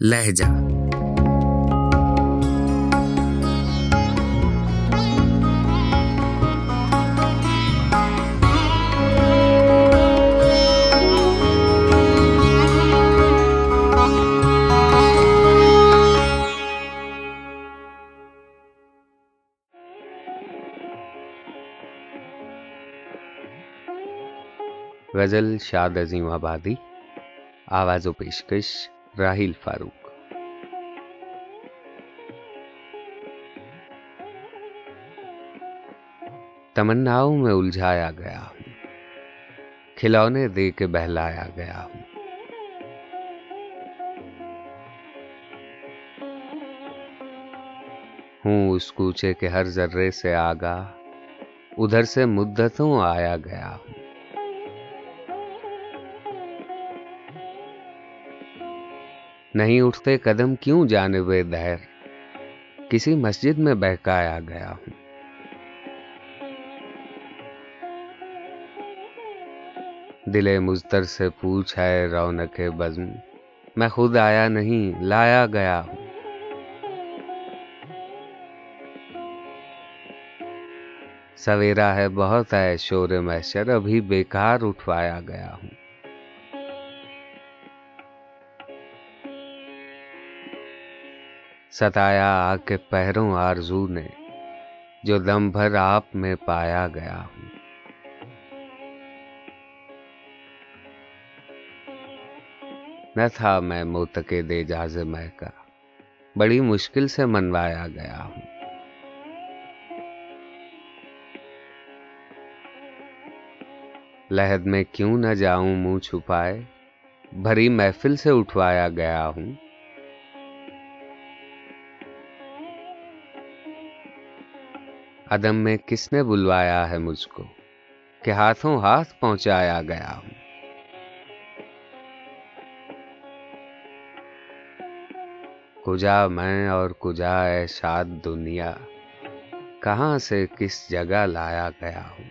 लहजा। गजल शाद अजीम आबादी, आवाज़ो पेशकश राहिल फारूक। तमन्नाओं में उलझाया गया हूँ, खिलौने दे के बहलाया गया हूँ। हूँ उस कूचे के हर जर्रे से आगाह, उधर से मुद्दतों आया गया हूँ। नहीं उठते कदम क्यों जानिबे दहर, किसी मस्जिद में बहकाया गया हूँ। दिले मुज़्तर से पूछ है रौनके बज़्म, मैं खुद आया नहीं लाया गया हूँ। सवेरा है बहुत है शोर महशर, अभी बेकार उठवाया गया हूँ। सताया आके पहरों आरज़ू ने, जो दम भर आप में पाया गया हूँ। न था मैं मोतक़िद एजाज़े मैं का, बड़ी मुश्किल से मनवाया गया हूँ। लहद में क्यों न जाऊं मुंह छुपाए, भरी महफिल से उठवाया गया हूँ। अदम में किसने बुलवाया है मुझको, कि हाथों हाथ पहुंचाया गया हूँ। कुजा मैं और कुजा ऐ शाद दुनिया, कहां से किस जगह लाया गया हूँ।